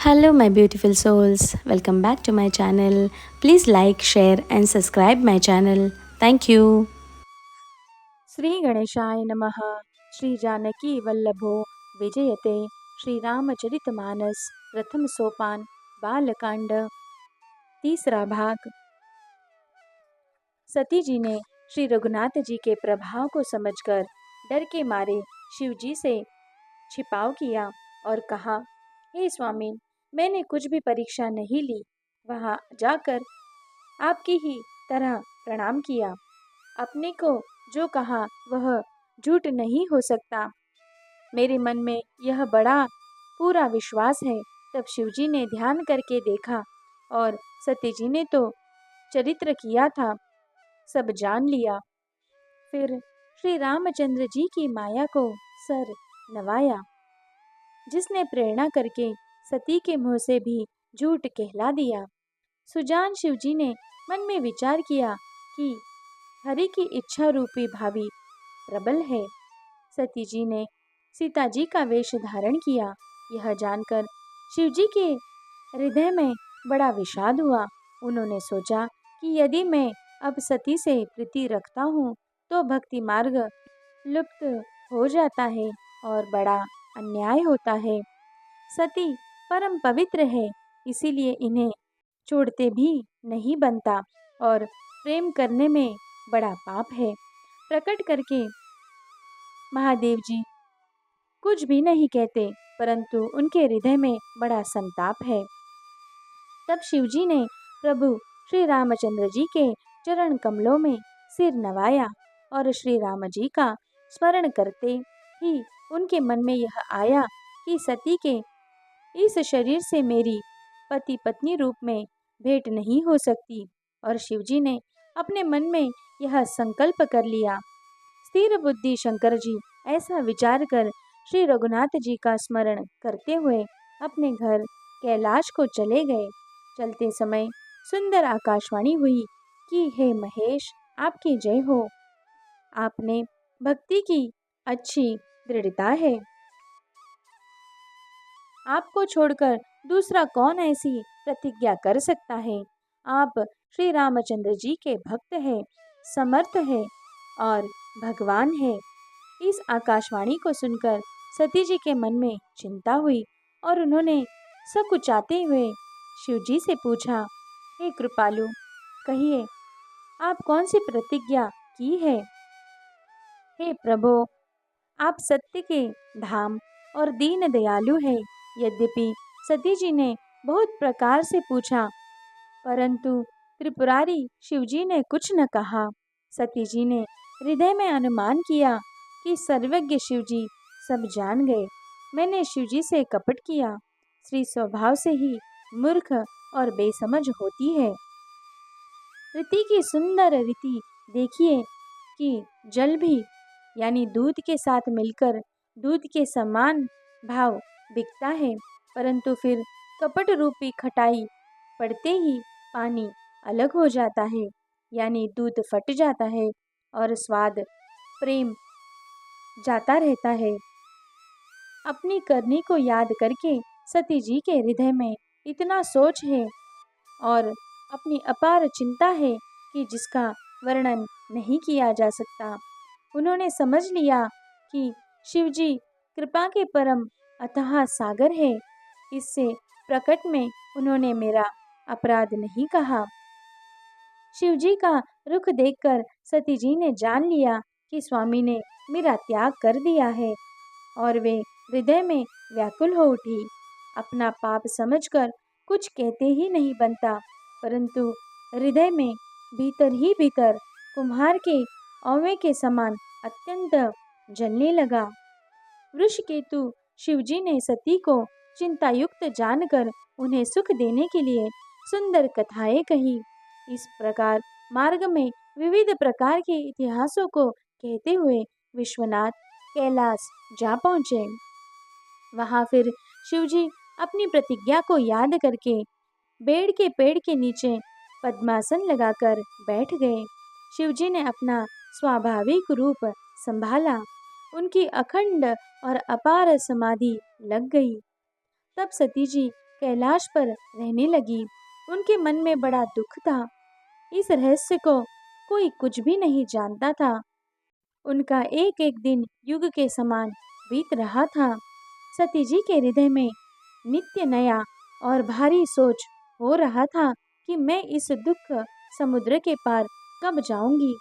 Hello, my beautiful souls. Welcome back to my channel. Please like, share, and subscribe my channel. Thank you. Shri गणेशाय नमः। श्री जानकी वल्लभो विजयते। श्री रामचरितमानस प्रथम सोपान बालकांड तीसरा भाग। सती जी ने श्री रघुनाथ जी के प्रभाव को समझकर डर के मारे शिव जी से छिपाव किया और कहा, हे स्वामी, मैंने कुछ भी परीक्षा नहीं ली। वहां जाकर आपकी ही तरह प्रणाम किया। अपने को जो कहा वह झूठ नहीं हो सकता। मेरे मन में यह बड़ा पूरा विश्वास है। तब शिवजी ने ध्यान करके देखा और सती जी ने तो चरित्र किया था, सब जान लिया। फिर श्री रामचंद्र जी की माया को सर नवाया, जिसने प्रेरणा करके सती के मुंह से भी झूठ कहला दिया। सुजान शिवजी ने मन में विचार किया कि हरि की इच्छा रूपी भावी प्रबल है। सती जी ने सीता जी का वेश धारण किया। यह जानकर शिवजी के हृदय में बड़ा विषाद हुआ। उन्होंने सोचा कि यदि मैं अब सती से प्रीति रखता हूँ तो भक्ति मार्ग लुप्त हो जाता है और बड़ा अन्याय होता है। सती परम पवित्र है, इसीलिए इन्हें छोड़ते भी नहीं बनता और प्रेम करने में बड़ा पाप है। प्रकट करके महादेव जी कुछ भी नहीं कहते, परंतु उनके हृदय में बड़ा संताप है। तब शिवजी ने प्रभु श्री रामचंद्र जी के चरण कमलों में सिर नवाया और श्री राम जी का स्मरण करते ही उनके मन में यह आया कि सती के इस शरीर से मेरी पति पत्नी रूप में भेंट नहीं हो सकती। और शिवजी ने अपने मन में यह संकल्प कर लिया। स्थिर बुद्धि शंकर जी ऐसा विचार कर श्री रघुनाथ जी का स्मरण करते हुए अपने घर कैलाश को चले गए। चलते समय सुंदर आकाशवाणी हुई कि हे महेश, आपकी जय हो। आपने भक्ति की अच्छी दृढ़ता है। आपको छोड़कर दूसरा कौन ऐसी प्रतिज्ञा कर सकता है। आप श्री रामचंद्र जी के भक्त हैं, समर्थ हैं और भगवान हैं। इस आकाशवाणी को सुनकर सती जी के मन में चिंता हुई और उन्होंने सकुचाते हुए शिव जी से पूछा, हे कृपालु, कहिए आप कौन सी प्रतिज्ञा की है। हे प्रभो, आप सत्य के धाम और दीन दयालु है। यद्यपि सती जी ने बहुत प्रकार से पूछा, परंतु त्रिपुरारी शिवजी ने कुछ न कहा। सती जी ने हृदय में अनुमान किया कि सर्वज्ञ शिवजी सब जान गए। मैंने शिवजी से कपट किया। स्त्री स्वभाव से ही मूर्ख और बेसमझ होती है। रीति की सुंदर रीति देखिए कि जल भी यानी दूध के साथ मिलकर दूध के समान भाव बिकता है, परंतु फिर कपट रूपी खटाई पड़ते ही पानी अलग हो जाता है, यानी दूध फट जाता है और स्वाद प्रेम जाता रहता है। अपनी करनी को याद करके सती जी के हृदय में इतना सोच है और अपनी अपार चिंता है कि जिसका वर्णन नहीं किया जा सकता। उन्होंने समझ लिया कि शिवजी कृपा के परम अथाह सागर है। इससे प्रकट में उन्होंने मेरा अपराध नहीं कहा। शिवजी का रुख देखकर सती जी ने जान लिया कि स्वामी ने मेरा त्याग कर दिया है और वे हृदय में व्याकुल हो उठी। अपना पाप समझकर कुछ कहते ही नहीं बनता, परंतु हृदय में भीतर ही भीतर कुम्हार के औवे के समान अत्यंत जलने लगा। वृषकेतु शिवजी ने सती को चिंतायुक्त जानकर उन्हें सुख देने के लिए सुंदर कथाएं कही। इस प्रकार मार्ग में विविध प्रकार के इतिहासों को कहते हुए विश्वनाथ कैलाश जा पहुँचे। वहां फिर शिवजी अपनी प्रतिज्ञा को याद करके बेड़ के पेड़ के नीचे पद्मासन लगाकर बैठ गए। शिवजी ने अपना स्वाभाविक रूप संभाला। उनकी अखंड और अपार समाधि लग गई। तब सती जी कैलाश पर रहने लगी। उनके मन में बड़ा दुख था। इस रहस्य को कोई कुछ भी नहीं जानता था। उनका एक एक दिन युग के समान बीत रहा था। सती जी के हृदय में नित्य नया और भारी सोच हो रहा था कि मैं इस दुख समुद्र के पार कब जाऊंगी।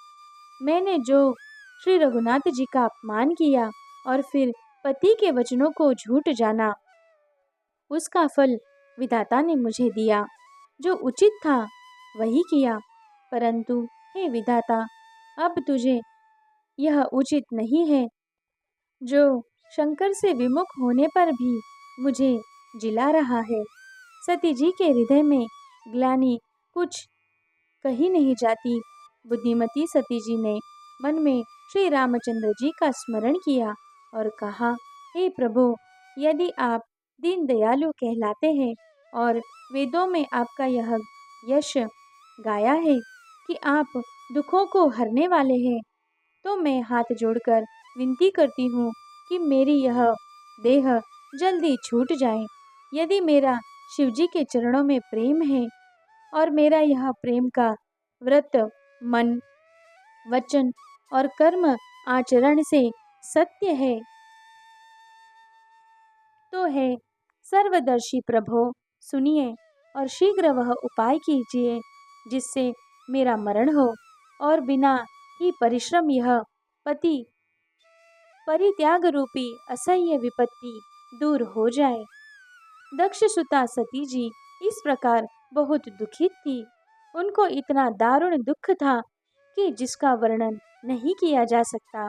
मैंने जो श्री रघुनाथ जी का अपमान किया और फिर पति के वचनों को झूठ जाना, उसका फल विधाता ने मुझे दिया। जो उचित था वही किया, परंतु हे विधाता, अब तुझे यह उचित नहीं है जो शंकर से विमुख होने पर भी मुझे जिला रहा है। सती जी के हृदय में ग्लानि कुछ कही नहीं जाती। बुद्धिमती सती जी ने मन में श्री रामचंद्र जी का स्मरण किया और कहा, हे प्रभु, यदि आप दीन दयालु कहलाते हैं और वेदों में आपका यह यश गाया है कि आप दुखों को हरने वाले हैं, तो मैं हाथ जोड़कर विनती करती हूँ कि मेरी यह देह जल्दी छूट जाए। यदि मेरा शिवजी के चरणों में प्रेम है और मेरा यह प्रेम का व्रत मन, वचन और कर्म आचरण से सत्य है, तो है सर्वदर्शी प्रभो, सुनिए और शीघ्र वह उपाय कीजिए जिससे मेरा मरण हो और बिना ही परिश्रम यह पति परित्याग रूपी असह्य विपत्ति दूर हो जाए। दक्ष सुता सती जी इस प्रकार बहुत दुखित थी। उनको इतना दारुण दुख था कि जिसका वर्णन नहीं किया जा सकता।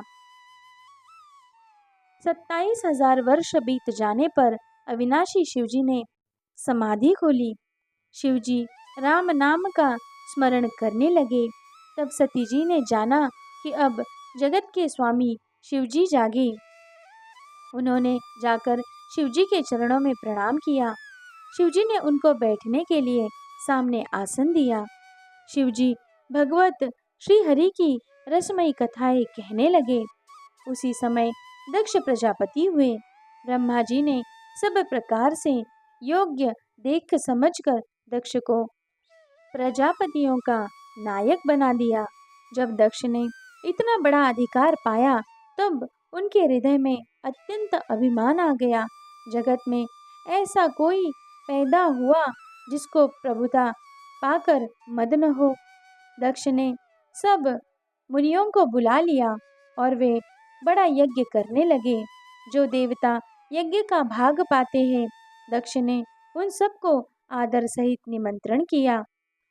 27,000 वर्ष बीत जाने पर अविनाशी शिवजी ने समाधि खोली। शिवजी राम नाम का स्मरण करने लगे। तब सती जी ने जाना कि अब जगत के स्वामी शिवजी जागे। उन्होंने जाकर शिवजी के चरणों में प्रणाम किया। शिवजी ने उनको बैठने के लिए सामने आसन दिया। शिवजी भगवत श्री हरि की रसमयी कथाएं कहने लगे। उसी समय दक्ष प्रजापति हुए। ब्रह्मा जी ने सब प्रकार से योग्य देख समझकर दक्ष को प्रजापतियों का नायक बना दिया। जब दक्ष ने इतना बड़ा अधिकार पाया, तब उनके हृदय में अत्यंत अभिमान आ गया। जगत में ऐसा कोई पैदा हुआ जिसको प्रभुता पाकर मद न हो। दक्ष ने सब मुनियों को बुला लिया और वे बड़ा यज्ञ करने लगे। जो देवता यज्ञ का भाग पाते हैं, दक्ष ने उन सबको आदर सहित निमंत्रण किया।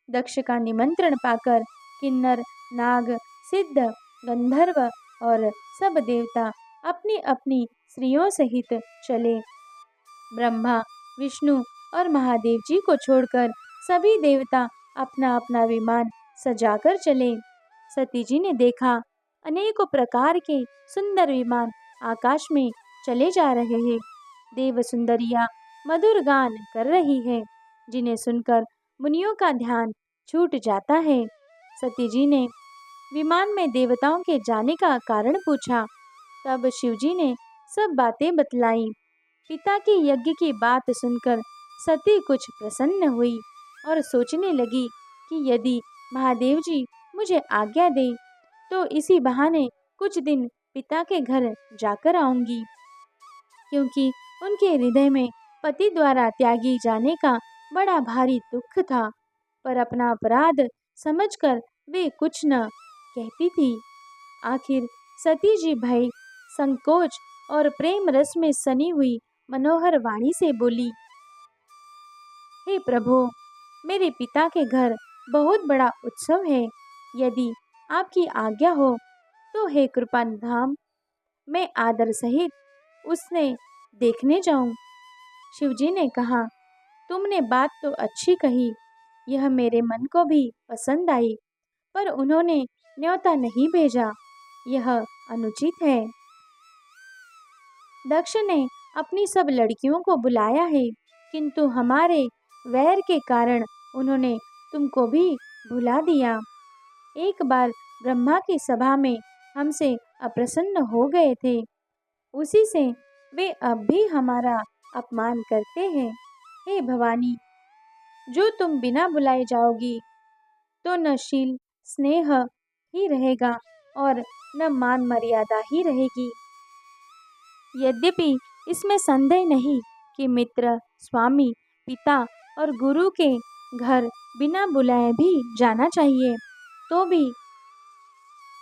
दक्ष का निमंत्रण पाकर किन्नर, नाग, सिद्ध, गंधर्व और सब देवता अपनी अपनी स्त्रियों सहित चले। ब्रह्मा, विष्णु और महादेव जी को छोड़कर सभी देवता अपना अपना विमान सजाकर चले। सती जी ने देखा अनेकों प्रकार के सुंदर विमान आकाश में चले जा रहे हैं। देव सुंदरियां मधुर गान कर रही है, जिन्हें सुनकर मुनियों का ध्यान छूट जाता है। सती जी ने विमान में देवताओं के जाने का कारण पूछा। तब शिवजी ने सब बातें बतलाई। पिता के यज्ञ की बात सुनकर सती कुछ प्रसन्न हुई और सोचने लगी कि यदि महादेव जी मुझे आज्ञा दे तो इसी बहाने कुछ दिन पिता के घर जाकर आऊंगी, क्योंकि उनके हृदय में पति द्वारा त्यागी जाने का बड़ा भारी दुख था। पर अपना अपराध समझकर वे कुछ न कहती थी। आखिर सती जी भय, संकोच और प्रेम रस में सनी हुई मनोहर वाणी से बोली, हे प्रभु, मेरे पिता के घर बहुत बड़ा उत्सव है। यदि आपकी आज्ञा हो तो हे कृपा धाम, मैं आदर सहित उसने देखने जाऊं। शिवजी ने कहा, तुमने बात तो अच्छी कही, यह मेरे मन को भी पसंद आई, पर उन्होंने न्योता नहीं भेजा, यह अनुचित है। दक्ष ने अपनी सब लड़कियों को बुलाया है, किंतु हमारे वैर के कारण उन्होंने तुमको भी भुला दिया। एक बार ब्रह्मा की सभा में हमसे अप्रसन्न हो गए थे, उसी से वे अब भी हमारा अपमान करते हैं। हे भवानी, जो तुम बिना बुलाए जाओगी तो न शील स्नेह ही रहेगा और न मान मर्यादा ही रहेगी। यद्यपि इसमें संदेह नहीं कि मित्र, स्वामी, पिता और गुरु के घर बिना बुलाए भी जाना चाहिए, तो भी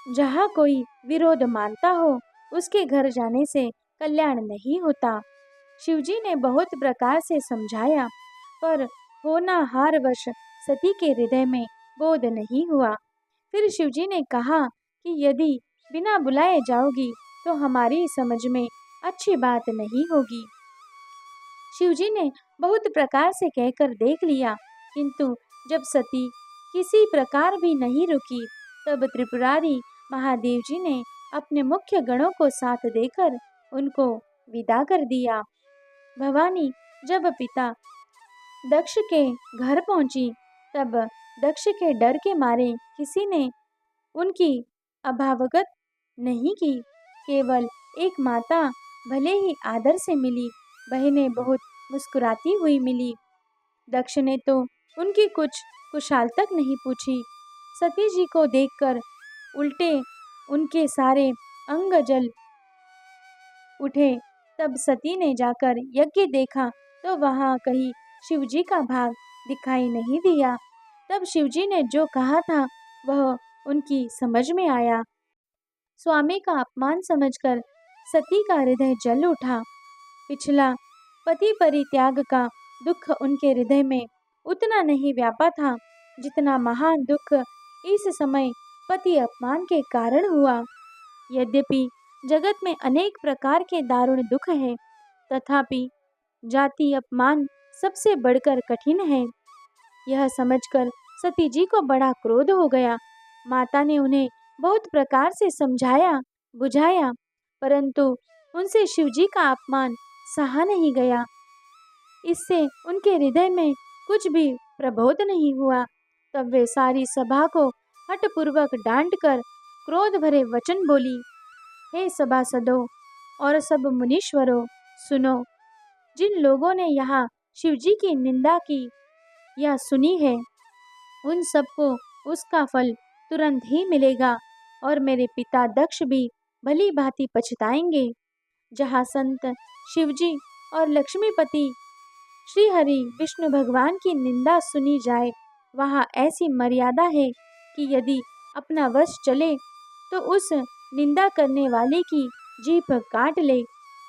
जहाँ कोई विरोध मानता हो, उसके घर जाने से कल्याण नहीं होता। शिवजी ने बहुत प्रकार से समझाया, पर होनहारवश सती के हृदय में बोध नहीं हुआ। फिर शिवजी ने कहा कि यदि बिना बुलाए जाओगी तो हमारी समझ में अच्छी बात नहीं होगी। शिवजी ने बहुत प्रकार से कहकर देख लिया, किंतु जब सती किसी प्रकार भी नहीं रुकी, तब त्रिपुरारी महादेव जी ने अपने मुख्य गणों को साथ देकर उनको विदा कर दिया। भवानी जब पिता दक्ष के घर पहुंची, तब दक्ष के डर के मारे किसी ने उनकी अभावगत नहीं की। केवल एक माता भले ही आदर से मिली, बहनें बहुत मुस्कुराती हुई मिली। दक्ष ने तो उनकी कुछ कुशाल तक नहीं पूछी। सती जी को देखकर उल्टे उनके सारे अंग जल उठे। तब सती ने जाकर यज्ञ देखा तो वहां कहीं शिवजी का भाग दिखाई नहीं दिया। तब शिवजी ने जो कहा था वह उनकी समझ में आया। स्वामी का अपमान समझकर सती का हृदय जल उठा। पिछला पति परित्याग का दुख उनके हृदय में उतना नहीं व्यापा था जितना महान दुख इस समय पति अपमान के कारण हुआ। यद्यपि जगत में अनेक प्रकार के दारुण दुख हैं, तथापि जाति अपमान सबसे बढ़कर कठिन है। यह समझकर सती जी को बड़ा क्रोध हो गया। माता ने उन्हें बहुत प्रकार से समझाया बुझाया, परंतु उनसे शिवजी का अपमान सहा नहीं गया। इससे उनके हृदय में कुछ भी प्रबोध नहीं हुआ। तब वे सारी सभा को हठपूर्वक डांट कर क्रोध भरे वचन बोली, हे सभासदों और सब मुनीश्वरों, सुनो। जिन लोगों ने यहाँ शिवजी की निंदा की या सुनी है, उन सबको उसका फल तुरंत ही मिलेगा और मेरे पिता दक्ष भी भली भांति पछताएंगे। जहाँ संत शिवजी और लक्ष्मीपति श्री हरि विष्णु भगवान की निंदा सुनी जाए, वहाँ ऐसी मर्यादा है कि यदि अपना वश चले तो उस निंदा करने वाले की जीभ काट ले,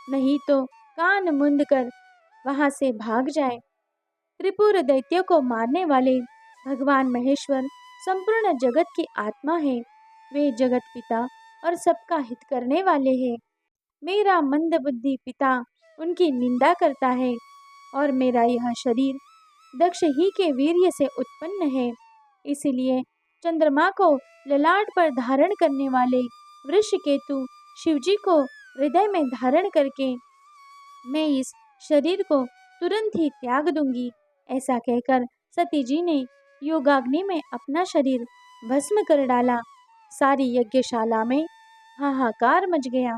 नहीं तो कान मुंद कर वहाँ से भाग जाए। त्रिपुर दैत्यों को मारने वाले भगवान महेश्वर संपूर्ण जगत की आत्मा है। वे जगत पिता और सबका हित करने वाले हैं। मेरा मंद बुद्धि पिता उनकी निंदा करता है और मेरा यह शरीर दक्ष ही के वीर्य से उत्पन्न है। इसलिए चंद्रमा को ललाट पर धारण करने वाले वृषकेतु शिवजी को हृदय में धारण करके मैं इस शरीर को तुरंत ही त्याग दूंगी। ऐसा कहकर सती जी ने योगाग्नि में अपना शरीर भस्म कर डाला। सारी यज्ञशाला में हाहाकार मच गया।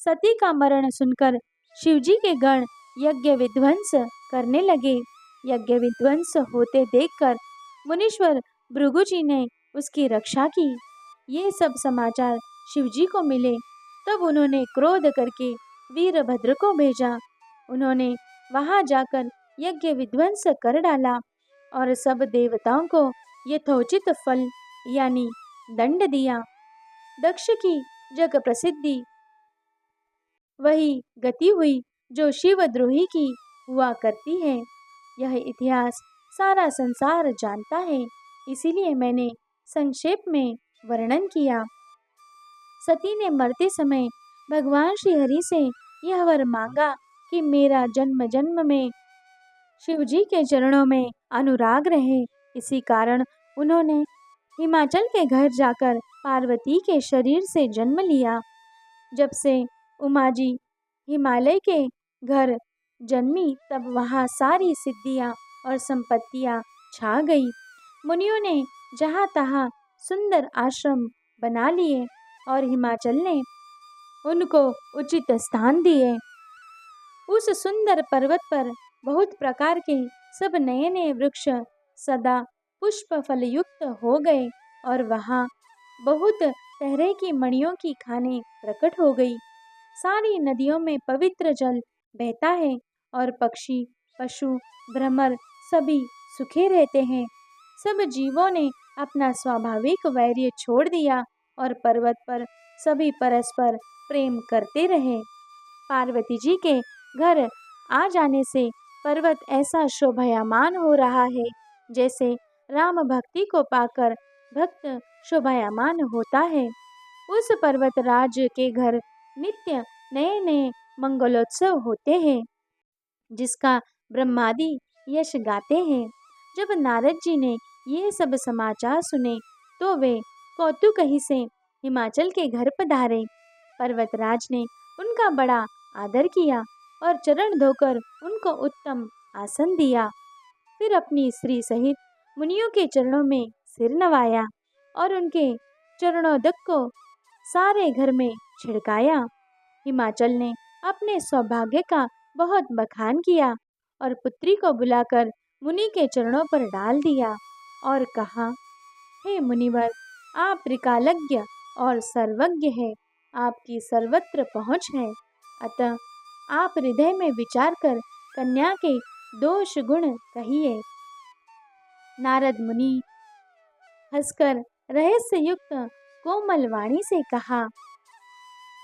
सती का मरण सुनकर शिवजी के गण यज्ञ विध्वंस करने लगे। यज्ञ विध्वंस होते देखकर मुनीश्वर भृगु जी ने उसकी रक्षा की। ये सब समाचार शिवजी को मिले, तब उन्होंने क्रोध करके वीरभद्र को भेजा। उन्होंने वहां जाकर यज्ञ विध्वंस कर डाला और सब देवताओं को यथोचित फल यानी दंड दिया। दक्ष की जग प्रसिद्धि वही गति हुई जो शिवद्रोही की हुआ करती है। यह इतिहास सारा संसार जानता है, इसीलिए मैंने संक्षेप में वर्णन किया। सती ने मरते समय भगवान श्री हरि से यह वर मांगा कि मेरा जन्म जन्म में शिवजी के चरणों में अनुराग रहे। इसी कारण उन्होंने हिमाचल के घर जाकर पार्वती के शरीर से जन्म लिया। जब से उमा जी हिमालय के घर जन्मी, तब वहाँ सारी सिद्धियाँ और संपत्तियाँ छा गई। मुनियों ने जहाँ तहाँ सुंदर आश्रम बना लिए और हिमाचल ने उनको उचित स्थान दिए। उस सुंदर पर्वत पर बहुत प्रकार के सब नए नए वृक्ष सदा पुष्प फलयुक्त हो गए और वहाँ बहुत तरह की मणियों की खानें प्रकट हो गई। सारी नदियों में पवित्र जल बहता है और पक्षी, पशु, भ्रमर सभी सुखी रहते हैं। सब जीवों ने अपना स्वाभाविक वैर्य छोड़ दिया और पर्वत पर सभी परस्पर प्रेम करते रहे। पार्वती जी के घर आ जाने से पर्वत ऐसा शोभायमान हो रहा है जैसे राम भक्ति को पाकर भक्त शोभायमान होता है। उस पर्वतराज के घर नित्य नए नए मंगलोत्सव होते हैं जिसका ब्रह्मादि यश गाते हैं। जब नारद जी ने ये सब समाचार सुने तो वे कौतूकही से हिमाचल के घर पधारे। पर्वतराज ने उनका बड़ा आदर किया और चरण धोकर उनको उत्तम आसन दिया। फिर अपनी स्त्री सहित मुनियों के चरणों में सिर नवाया और उनके चरणोदक को सारे घर में छिड़काया। हिमाचल ने अपने सौभाग्य का बहुत बखान किया और पुत्री को बुलाकर मुनि के चरणों पर डाल दिया और कहा, हे मुनिवर, आप त्रिकालज्ञ और सर्वज्ञ हैं, आपकी सर्वत्र पहुँच है, अतः आप हृदय में विचार कर कन्या के दोष गुण कहिए। नारद मुनि हंसकर रहस्य युक्त कोमल वाणी से कहा,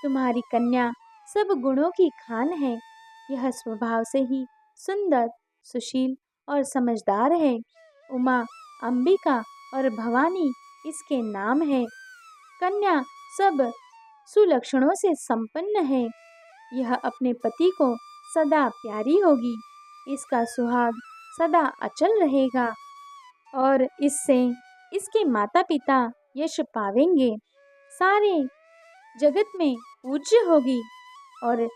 तुम्हारी कन्या सब गुणों की खान है। यह स्वभाव से ही सुंदर, सुशील और समझदार है। उमा, अंबिका और भवानी इसके नाम है। कन्या सब सुलक्षणों से संपन्न है। यह अपने पति को सदा प्यारी होगी। इसका सुहाग सदा अचल रहेगा और इससे इसके माता पिता यश पावेंगे। सारे जगत में पूज्य होगी और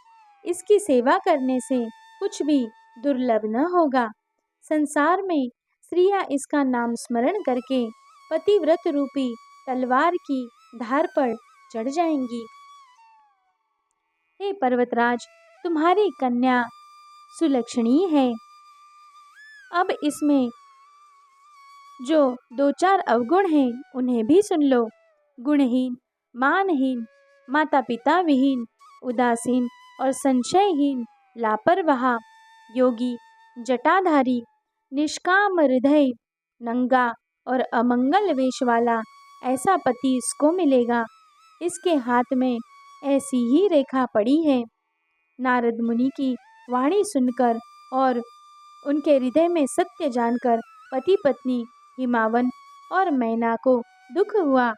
इसकी सेवा करने से कुछ भी दुर्लभ न होगा। संसार में स्त्रियां इसका नाम स्मरण करके पतिव्रत रूपी तलवार की धार पर चढ़ जाएंगी। हे पर्वतराज, तुम्हारी कन्या सुलक्षणी है। अब इसमें जो दो चार अवगुण हैं उन्हें भी सुन लो। गुणहीन, मानहीन, माता पिता विहीन, उदासीन और संशयहीन, लापरवाह, योगी, जटाधारी, निष्काम हृदय, नंगा और अमंगल वेश वाला ऐसा पति इसको मिलेगा। इसके हाथ में ऐसी ही रेखा पड़ी है। नारद मुनि की वाणी सुनकर और उनके हृदय में सत्य जानकर पति पत्नी हिमावन और मैना को दुख हुआ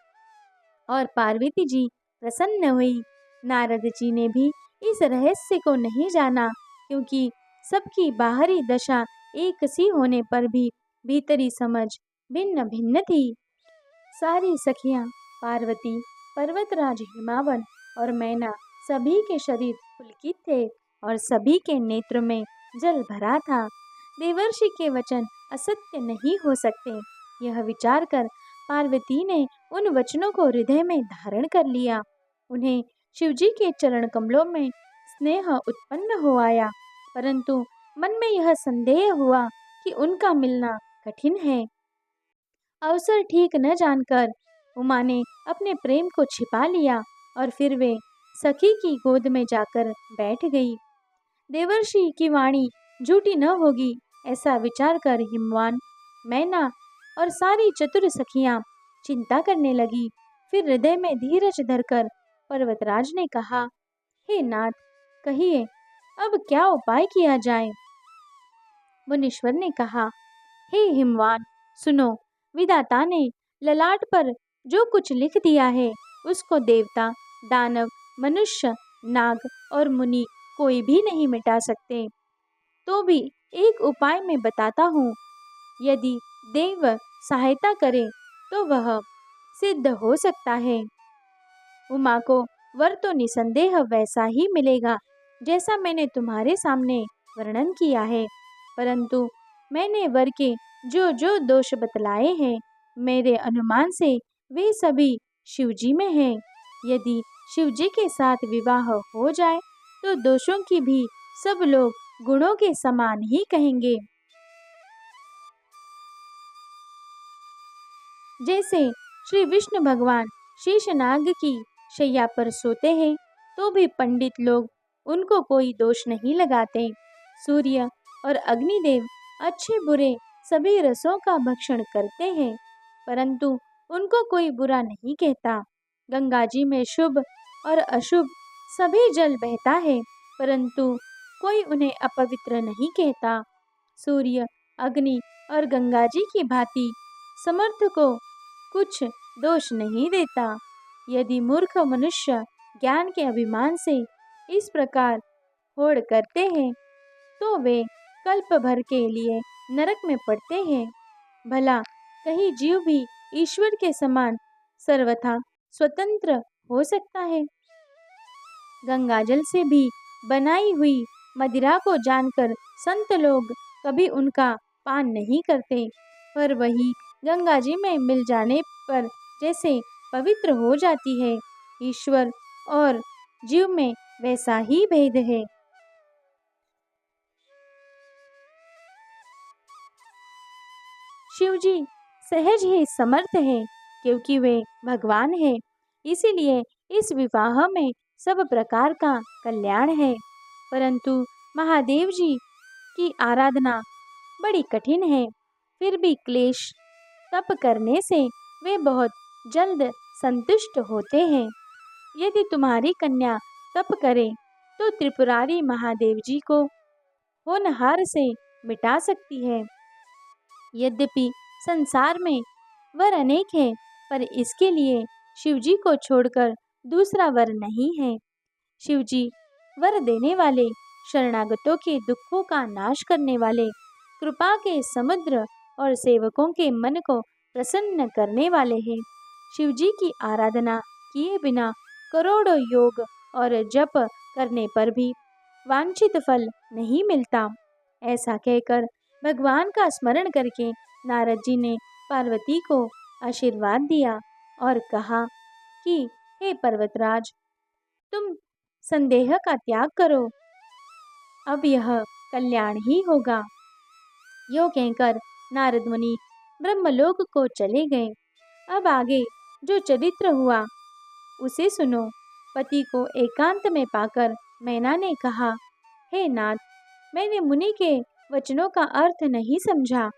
और पार्वती जी प्रसन्न हुई। नारद जी ने भी इस रहस्य को नहीं जाना क्योंकि सबकी बाहरी दशा एक सी होने पर भी भीतरी समझ भिन्न भिन्न थी। सारी सखियां पार्वती, पर्वतराज हिमावन और मैना सभी के शरीर पुलकित थे और सभी के नेत्र में जल भरा था। देवर्षि के वचन असत्य नहीं हो सकते, यह विचार कर पार्वती ने उन वचनों को हृदय में धारण कर लिया। उन्हें शिवजी के चरण कमलों में स्नेह उत्पन्न हो आया, परंतु मन में यह संदेह हुआ कि उनका मिलना कठिन है। अवसर ठीक न जानकर उमा ने अपने प्रेम को छिपा लिया और फिर वे सखी की गोद में जाकर बैठ गई। देवर्षि की वाणी झूठी न होगी ऐसा विचार कर हिमवान, मैना और सारी चतुर सखियां चिंता करने लगी। फिर हृदय में धीरज धरकर पर्वतराज ने कहा, हे नाथ, कहिए अब क्या उपाय किया जाए। मुनीश्वर ने कहा, हे हिमवान, सुनो, विधाता ने ललाट पर जो कुछ लिख दिया है उसको देवता, दानव, मनुष्य, नाग और मुनि कोई भी नहीं मिटा सकते। तो भी एक उपाय मैं बताता हूँ, यदि देव सहायता करे तो वह सिद्ध हो सकता है। उमा को वर तो निसंदेह वैसा ही मिलेगा जैसा मैंने तुम्हारे सामने वर्णन किया है, परंतु मैंने वर के जो जो दोष बतलाए हैं, मेरे अनुमान से वे सभी शिवजी में हैं। यदि शिवजी के साथ विवाह हो जाए तो दोषों की भी सब लोग गुणों के समान ही कहेंगे। जैसे श्री विष्णु भगवान शेषनाग की शैया पर सोते हैं तो भी पंडित लोग उनको कोई दोष नहीं लगाते। सूर्य और अग्निदेव अच्छे बुरे सभी रसों का भक्षण करते हैं, परंतु उनको कोई बुरा नहीं कहता। गंगा जी में शुभ और अशुभ सभी जल बहता है, परंतु कोई उन्हें अपवित्र नहीं कहता। सूर्य, अग्नि और गंगा जी की भांति समर्थ को कुछ दोष नहीं देता। यदि मूर्ख मनुष्य ज्ञान के अभिमान से इस प्रकार होड़ करते हैं तो वे कल्प भर के लिए नरक में पड़ते हैं। भला कहीं जीव भी ईश्वर के समान सर्वथा स्वतंत्र हो सकता है? गंगाजल से भी बनाई हुई मदिरा को जानकर संत लोग कभी उनका पान नहीं करते, पर वही गंगा जी में मिल जाने पर जैसे पवित्र हो जाती है। ईश्वर और जीव में वैसा ही भेद है। शिव जी सहज ही समर्थ है, क्योंकि वे भगवान है। इसीलिए इस विवाह में सब प्रकार का कल्याण है। परंतु महादेव जी की आराधना बड़ी कठिन है। फिर भी क्लेश तप करने से वे बहुत जल्द संतुष्ट होते हैं। यदि तुम्हारी कन्या तप करे तो त्रिपुरारी महादेव जी को होनहार से मिटा सकती है। यद्यपि संसार में वर अनेक है, पर इसके लिए शिवजी को छोड़कर दूसरा वर नहीं है। शिवजी वर देने वाले, शरणागतों के दुखों का नाश करने वाले, कृपा के समुद्र और सेवकों के मन को प्रसन्न करने वाले हैं। शिवजी की आराधना किए बिना करोड़ों योग और जप करने पर भी वांछित फल नहीं मिलता। ऐसा कहकर भगवान का स्मरण करके नारद जी ने पार्वती को आशीर्वाद दिया और कहा कि हे पर्वतराज, तुम संदेह का त्याग करो, अब यह कल्याण ही होगा। यो कहकर नारद मुनि ब्रह्मलोक को चले गए। अब आगे जो चरित्र हुआ उसे सुनो। पति को एकांत में पाकर मैना ने कहा, हे नाथ, मैंने मुनि के वचनों का अर्थ नहीं समझा।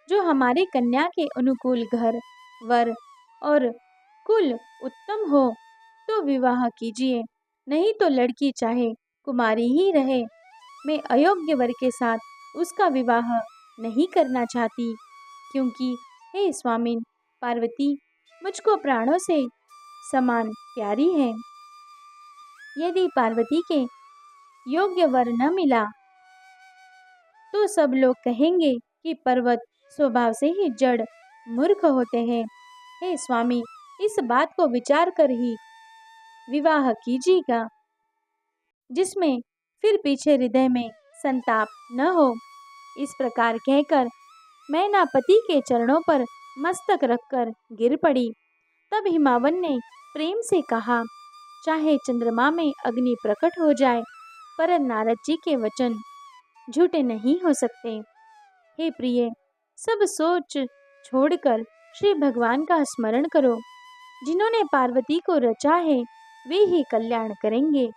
जो हमारी कन्या के अनुकूल घर, वर और कुल उत्तम हो तो विवाह कीजिए, नहीं तो लड़की चाहे कुमारी ही रहे। मैं अयोग्य वर के साथ उसका विवाह नहीं करना चाहती, क्योंकि हे स्वामिन, पार्वती मुझको प्राणों से समान प्यारी है। यदि पार्वती के योग्य वर न मिला तो सब लोग कहेंगे कि पर्वत स्वभाव से ही जड़ मूर्ख होते हैं। हे स्वामी, इस बात को विचार कर ही विवाह कीजिएगा, जिसमें फिर पीछे हृदय में संताप न हो। इस प्रकार कहकर मैना पति के चरणों पर मस्तक रखकर गिर पड़ी। तब हिमावन ने प्रेम से कहा, चाहे चंद्रमा में अग्नि प्रकट हो जाए, पर नारद जी के वचन झूठे नहीं हो सकते। हे प्रिय, सब सोच छोड़कर श्री भगवान का स्मरण करो। जिन्होंने पार्वती को रचा है वे ही कल्याण करेंगे।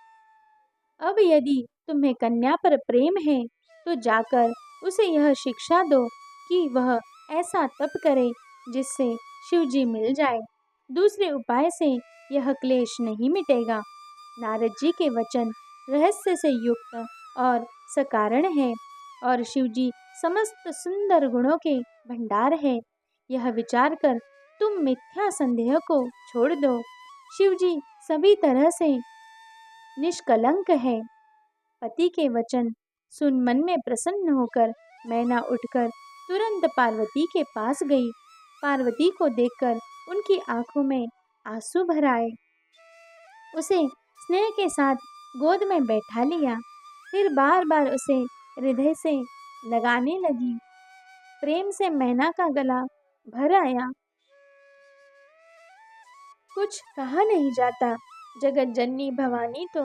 अब यदि तुम्हें कन्या पर प्रेम है तो जाकर उसे यह शिक्षा दो कि वह ऐसा तप करे जिससे शिवजी मिल जाए। दूसरे उपाय से यह क्लेश नहीं मिटेगा। नारद जी के वचन रहस्य से युक्त और सकारण है, और शिवजी समस्त सुंदर गुणों के भंडार है। यह विचार कर तुम मिथ्या संदेह को छोड़ दो। शिवजी सभी तरह से निष्कलंक है। पति के वचन सुन मन में प्रसन्न होकर मैना उठकर तुरंत पार्वती के पास गई। पार्वती को देखकर उनकी आंखों में आंसू भर आए। उसे स्नेह के साथ गोद में बैठा लिया, फिर बार बार उसे हृदय से लगाने लगी। प्रेम से मैना का गला भर आया। कुछ कहा नहीं जाता। जगत जननी भवानी तो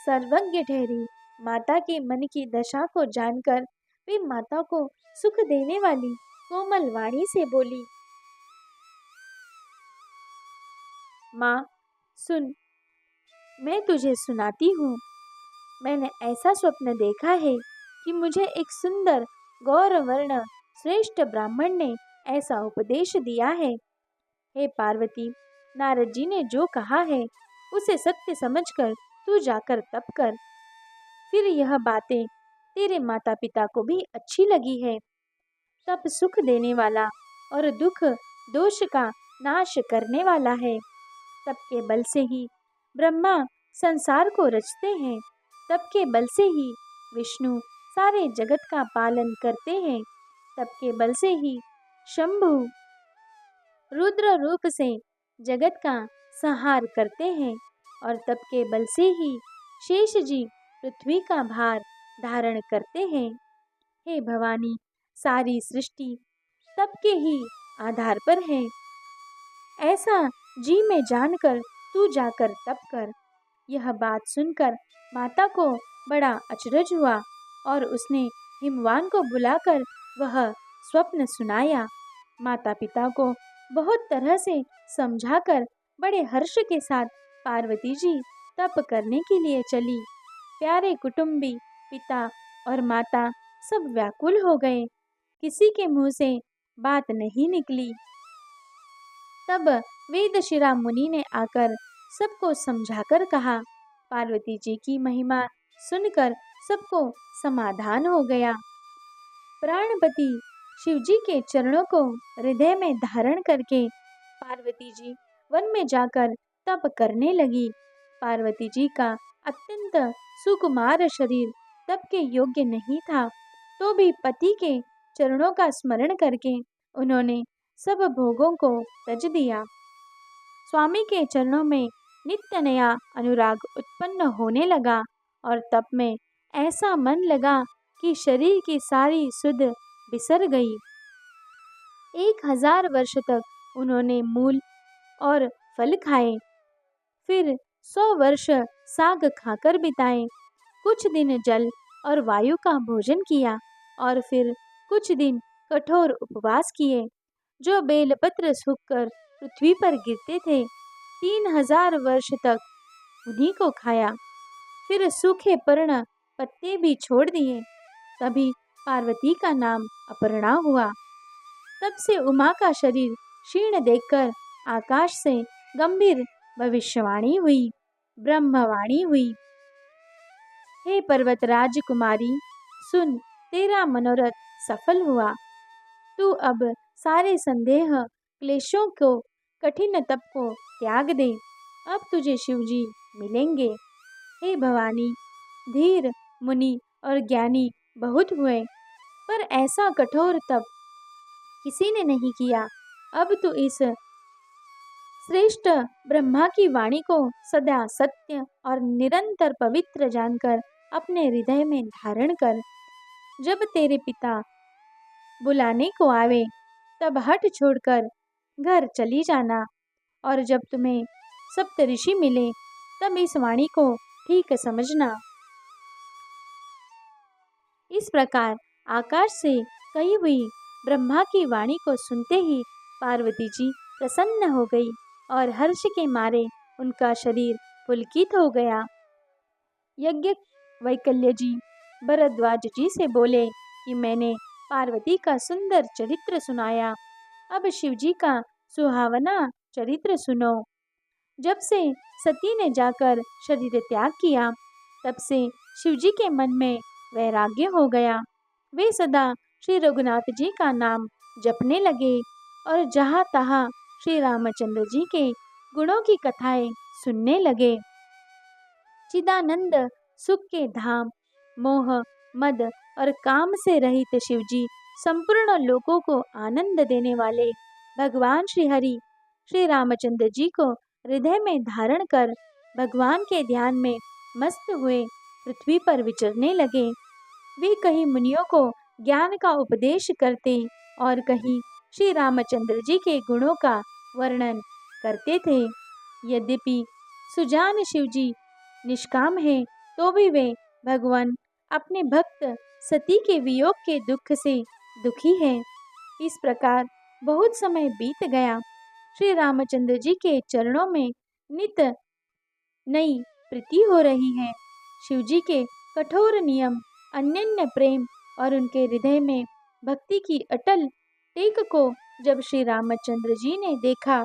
सर्वज्ञ ठहरी। माता के मन की दशा को जानकर वे माता को सुख देने वाली कोमल वाणी से बोली, माँ सुन, मैं तुझे सुनाती हूँ। मैंने ऐसा स्वप्न देखा है कि मुझे एक सुंदर गौरवर्ण श्रेष्ठ ब्राह्मण ने ऐसा उपदेश दिया है। हे पार्वती, नारद जी ने जो कहा है उसे सत्य समझकर तू जाकर तप कर। फिर यह बातें तेरे माता पिता को भी अच्छी लगी है। तप सुख देने वाला और दुख दोष का नाश करने वाला है। तप के बल से ही ब्रह्मा संसार को रचते हैं। तप के बल से ही विष्णु सारे जगत का पालन करते हैं। तप के बल से ही शंभु रुद्र रूप से जगत का संहार करते हैं और तप के बल से ही शेष जी पृथ्वी का भार धारण करते हैं। हे भवानी, सारी सृष्टि तप के ही आधार पर है। ऐसा जी में जानकर तू जाकर तप कर। यह बात सुनकर माता को बड़ा अचरज हुआ और उसने हिमवान को बुलाकर वह स्वप्न सुनाया। माता पिता को बहुत तरह से समझाकर बड़े हर्ष के साथ पार्वती जी तप करने के लिए चली। प्यारे कुटुंबी पिता और माता सब व्याकुल हो गए। किसी के मुंह से बात नहीं निकली। तब वेदशिरा मुनि ने आकर सबको समझाकर कहा। पार्वती जी की महिमा सुनकर सबको समाधान हो गया। प्राणपति शिवजी के चरणों को हृदय में धारण करके पार्वती जी वन में जाकर तप करने लगी। पार्वती जी का अत्यंत सुकुमार शरीर तप के योग्य नहीं था, तो भी पति के चरणों का स्मरण करके उन्होंने सब भोगों को त्यज दिया। स्वामी के चरणों में नित्य नया अनुराग उत्पन्न होने लगा और तप में ऐसा मन लगा कि शरीर की सारी सुध बिसर गई। 1000 वर्ष तक उन्होंने मूल और फल खाए, फिर 100 वर्ष साग खाकर बिताए, कुछ दिन जल और वायु का भोजन किया और फिर कुछ दिन कठोर उपवास किए, जो बेलपत्र सूखकर पृथ्वी पर गिरते थे। 3000 वर्ष तक उन्हीं को खाया, फिर सूखे पर्ण पत्ते भी छोड़ दिए। तभी पार्वती का नाम अपर्णा हुआ। तब से उमा का शरीर क्षीण देखकर आकाश से गंभीर भविष्यवाणी हुई, ब्रह्मवाणी हुई। हे पर्वतराज कुमारी, सुन, तेरा मनोरथ सफल हुआ। तू अब सारे संदेह क्लेशों को, कठिन तप को त्याग दे। अब तुझे शिवजी मिलेंगे। हे भवानी, धीर मुनि और ज्ञानी बहुत हुए, पर ऐसा कठोर तप किसी ने नहीं किया। अब तू इस श्रेष्ठ ब्रह्मा की वाणी को सदा सत्य और निरंतर पवित्र जानकर अपने हृदय में धारण कर। जब तेरे पिता बुलाने को आवे, तब हट छोड़कर घर चली जाना, और जब तुम्हें सप्तऋषि मिले, तब इस वाणी को ठीक समझना। इस प्रकार आकाश से कही हुई ब्रह्मा की वाणी को सुनते ही पार्वती जी प्रसन्न हो गई और हर्ष के मारे उनका शरीर पुलकित हो गया। यज्ञ वैकल्य जी भरद्वाज जी से बोले कि मैंने पार्वती का सुंदर चरित्र सुनाया, अब शिवजी का सुहावना चरित्र सुनो। जब से सती ने जाकर शरीर त्याग किया, तब से शिवजी के मन में वैराग्य हो गया। वे सदा श्री रघुनाथ जी का नाम जपने लगे और जहाँ तहाँ श्री रामचंद्र जी के गुणों की कथाएं सुनने लगे। चिदानंद सुख के धाम, मोह मद और काम से रहित शिवजी संपूर्ण लोकों को आनंद देने वाले भगवान श्री हरि श्री रामचंद्र जी को हृदय में धारण कर भगवान के ध्यान में मस्त हुए पृथ्वी पर विचरने लगे। वे कहीं मुनियों को ज्ञान का उपदेश करते और कहीं श्री रामचंद्र जी के गुणों का वर्णन करते थे। यद्यपि सुजान शिवजी निष्काम हैं, तो भी वे भगवान अपने भक्त सती के वियोग के दुख से दुखी है। इस प्रकार बहुत समय बीत गया। श्री रामचंद्र जी के चरणों में नित नई प्रीति हो रही है। शिव जी के कठोर नियम, अनन्य प्रेम और उनके हृदय में भक्ति की अटल टेक को जब श्री रामचंद्र जी ने देखा,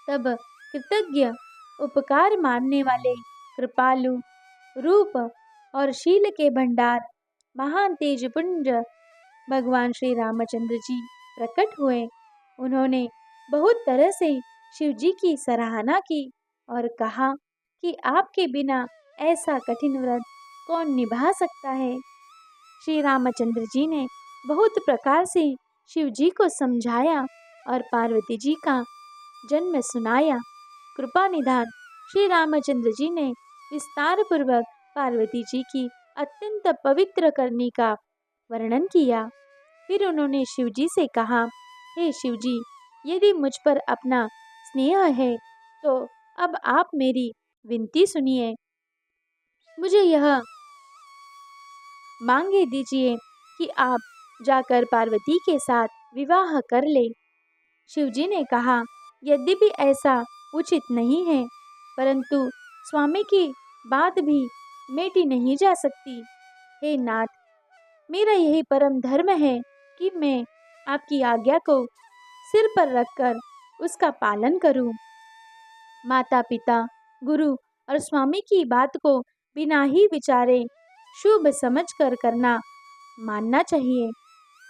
तब कृतज्ञ, उपकार मानने वाले, कृपालु, रूप और शील के भंडार, महान तेजपुंज भगवान श्री रामचंद्र जी प्रकट हुए। उन्होंने बहुत तरह से शिव जी की सराहना की और कहा कि आपके बिना ऐसा कठिन व्रत कौन निभा सकता है। श्री रामचंद्र जी ने बहुत प्रकार से शिव जी को समझाया और पार्वती जी का जन्म सुनाया। कृपा निधान श्री रामचंद्र जी ने विस्तार पूर्वक पार्वती जी की अत्यंत पवित्र करनी का वर्णन किया। फिर उन्होंने शिव जी से कहा, हे शिव जी, यदि मुझ पर अपना स्नेह है तो अब आप मेरी विनती सुनिए। मुझे यह मांगे दीजिए कि आप जाकर पार्वती के साथ विवाह कर ले। शिव जी ने कहा, यद्यपि ऐसा उचित नहीं है, परंतु स्वामी की बात भी मेटी नहीं जा सकती। हे नाथ, मेरा यही परम धर्म है कि मैं आपकी आज्ञा को सिर पर रखकर उसका पालन करूं। माता पिता, गुरु और स्वामी की बात को बिना ही विचारे शुभ समझकर करना मानना चाहिए।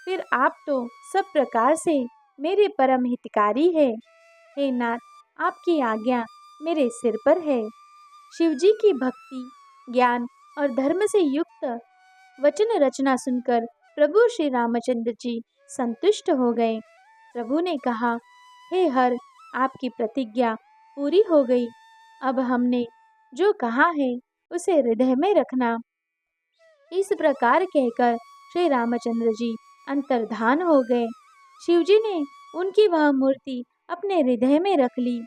फिर आप तो सब प्रकार से मेरे परम हितकारी है। हे नाथ, आपकी आज्ञा मेरे सिर पर है। शिव जी की भक्ति, ज्ञान और धर्म से युक्त वचन रचना सुनकर प्रभु श्री रामचंद्र जी संतुष्ट हो गए। प्रभु ने कहा, हे हर, आपकी प्रतिज्ञा पूरी हो गई। अब हमने जो कहा है उसे हृदय में रखना। इस प्रकार कहकर श्री रामचंद्र जी अंतर्धान हो गए। शिव जी ने उनकी वह मूर्ति अपने हृदय में रख ली।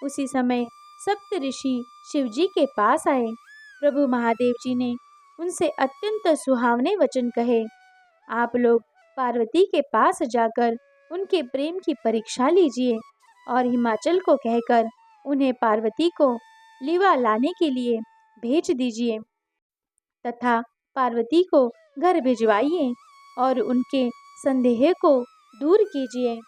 उसी समय सप्त ऋषि शिव जी के पास आए। प्रभु महादेव जी ने उनसे अत्यंत सुहावने वचन कहे। आप लोग पार्वती के पास जाकर उनके प्रेम की परीक्षा लीजिए और हिमाचल को कहकर उन्हें पार्वती को लीवा लाने के लिए भेज दीजिए तथा पार्वती को घर भिजवाइए और उनके संदेह को दूर कीजिए।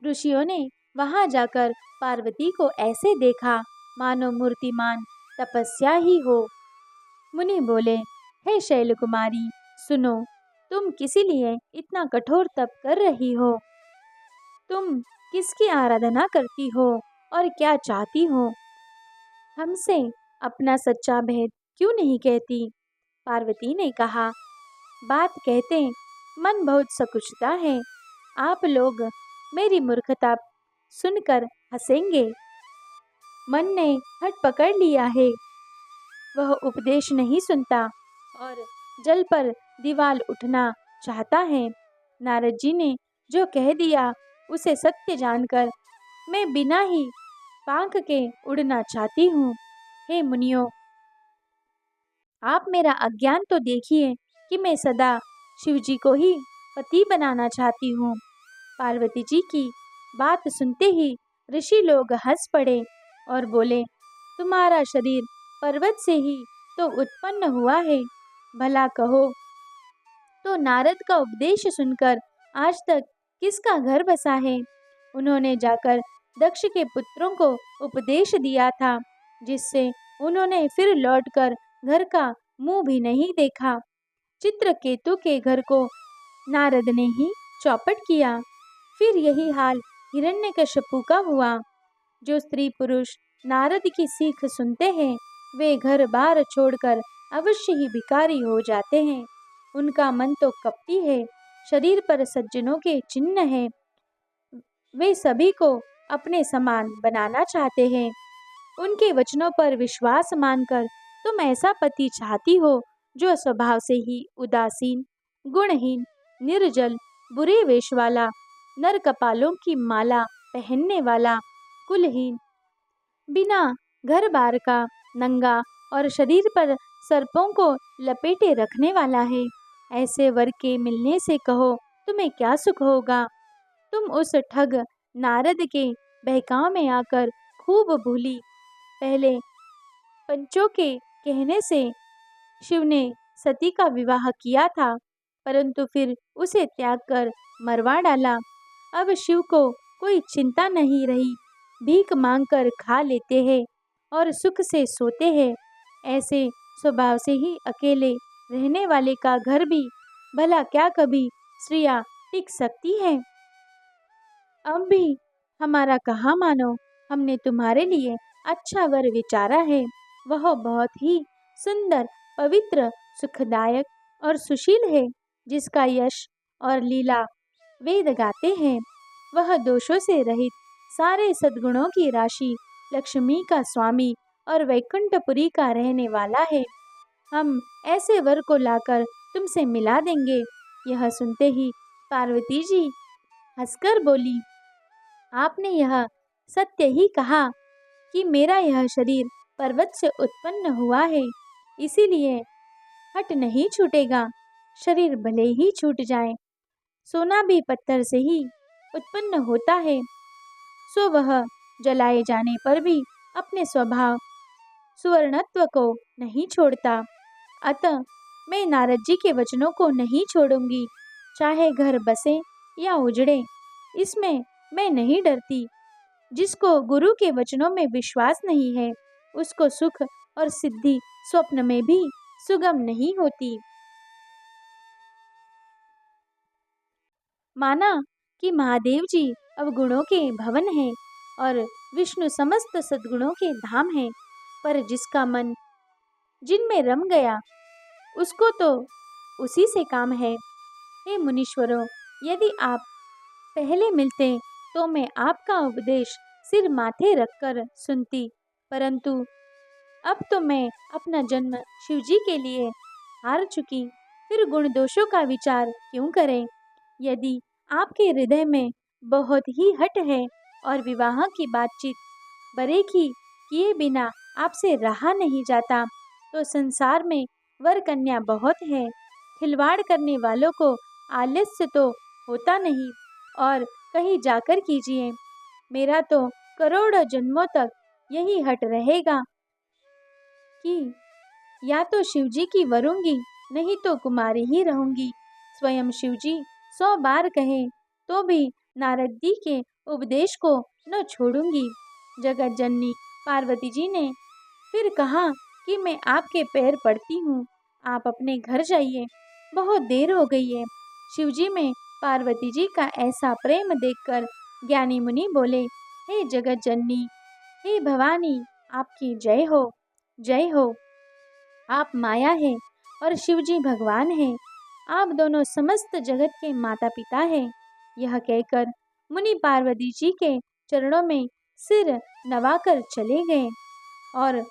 ऋषियों ने वहां जाकर पार्वती को ऐसे देखा मानो मूर्तिमान तपस्या ही हो। मुनि बोले, हे शैल कुमारी, सुनो, तुम किसी लिए इतना कठोर तप कर रही हो? तुम किसकी आराधना करती हो और क्या चाहती हो? हमसे अपना सच्चा भेद क्यों नहीं कहती? पार्वती ने कहा, बात कहते मन बहुत सकुचता है। आप लोग मेरी मूर्खता सुनकर हंसेंगे। मन ने हट पकड़ लिया है, वह उपदेश नहीं सुनता और जल पर दीवाल उठना चाहता है। नारद जी ने जो कह दिया उसे सत्य जानकर मैं बिना ही पांख के उड़ना चाहती हूँ। हे मुनियों, आप मेरा अज्ञान तो देखिए कि मैं सदा शिव जी को ही पति बनाना चाहती हूँ। पार्वती जी की बात सुनते ही ऋषि लोग हंस पड़े और बोले, तुम्हारा शरीर पर्वत से ही तो उत्पन्न हुआ है, भला कहो तो नारद का उपदेश सुनकर आज तक किसका घर बसा है? उन्होंने जाकर दक्ष के पुत्रों को उपदेश दिया था, जिससे उन्होंने फिर लौटकर घर का मुंह भी नहीं देखा। चित्रकेतु के घर को नारद ने ही चौपट किया। फिर यही हाल हिरण्यकश्यपु का हुआ। जो स्त्री पुरुष नारद की सीख सुनते हैं वे घर बार छोड़कर अवश्य ही भिखारी हो जाते हैं। उनका मन तो कपटी है, शरीर पर सज्जनों के चिन्ह हैं। वे सभी को अपने समान बनाना चाहते हैं। उनके वचनों पर विश्वास मानकर तुम ऐसा पति चाहती हो जो स्वभाव से ही उदासीन, गुणहीन, निर्जल, बुरे वेश वाला, नर कपालों की माला पहनने वाला, कुलहीन, बिना घर बार का, नंगा और शरीर पर सर्पों को लपेटे रखने वाला है। ऐसे वर के मिलने से कहो तुम्हें क्या सुख होगा। तुम उस ठग नारद के बहकाव में आकर खूब भूली। पहले पंचों के कहने से शिव ने सती का विवाह किया था, परंतु फिर उसे त्याग कर मरवा डाला। अब शिव को कोई चिंता नहीं रही, भीख मांगकर खा लेते हैं और सुख से सोते हैं। ऐसे स्वभाव से ही अकेले रहने वाले का घर भी भला क्या कभी स्त्रियां टिक सकती हैं। अब भी हमारा कहा मानो, हमने तुम्हारे लिए अच्छा वर विचारा है। वह बहुत ही सुंदर, पवित्र, सुखदायक और सुशील है, जिसका यश और लीला वेद गाते हैं। वह दोषों से रहित, सारे सद्गुणों की राशि, लक्ष्मी का स्वामी और वैकुंठपुरी का रहने वाला है। हम ऐसे वर को लाकर तुमसे मिला देंगे। यह सुनते ही पार्वती जी हंसकर बोली, आपने यह सत्य ही कहा कि मेरा यह शरीर पर्वत से उत्पन्न हुआ है, इसीलिए हट नहीं छूटेगा। शरीर भले ही छूट जाए, सोना भी पत्थर से ही उत्पन्न होता है, सो वह जलाए जाने पर भी अपने स्वभाव सुवर्णत्व को नहीं छोड़ता। अतः मैं नारद जी के वचनों को नहीं छोड़ूंगी, चाहे घर बसे या उजड़े, इसमें मैं नहीं डरती। जिसको गुरु के वचनों में विश्वास नहीं है, उसको सुख और सिद्धि स्वप्न में भी सुगम नहीं होती। माना कि महादेव जी अवगुणों के भवन हैं और विष्णु समस्त सद्गुणों के धाम हैं, पर जिसका मन जिनमें रम गया, उसको तो उसी से काम है। हे मुनीश्वरों, यदि आप पहले मिलते तो मैं आपका उपदेश सिर माथे रखकर सुनती, परंतु अब तो मैं अपना जन्म शिवजी के लिए हार चुकी, फिर गुण दोषों का विचार क्यों करें। यदि आपके हृदय में बहुत ही हट है और विवाह की बातचीत बरे की किए बिना आपसे रहा नहीं जाता, तो संसार में वर कन्या बहुत है। खिलवाड़ करने वालों को आलस्य तो होता नहीं, और कहीं जाकर कीजिए। मेरा तो करोड़ों जन्मों तक यही हट रहेगा कि या तो शिवजी की वरूंगी, नहीं तो कुमारी ही रहूंगी। स्वयं शिवजी 100 बार कहे तो भी नारद जी के उपदेश को न छोड़ूंगी। जगत जननी पार्वती जी ने फिर कहा कि मैं आपके पैर पड़ती हूँ, आप अपने घर जाइए, बहुत देर हो गई है। शिवजी में पार्वती जी का ऐसा प्रेम देखकर ज्ञानी मुनि बोले, हे जगत जननी, हे भवानी, आपकी जय हो, जय हो। आप माया है और शिवजी भगवान है। आप दोनों समस्त जगत के माता पिता हैं। यह कहकर मुनि पार्वती जी के चरणों में सिर नवाकर चले गए और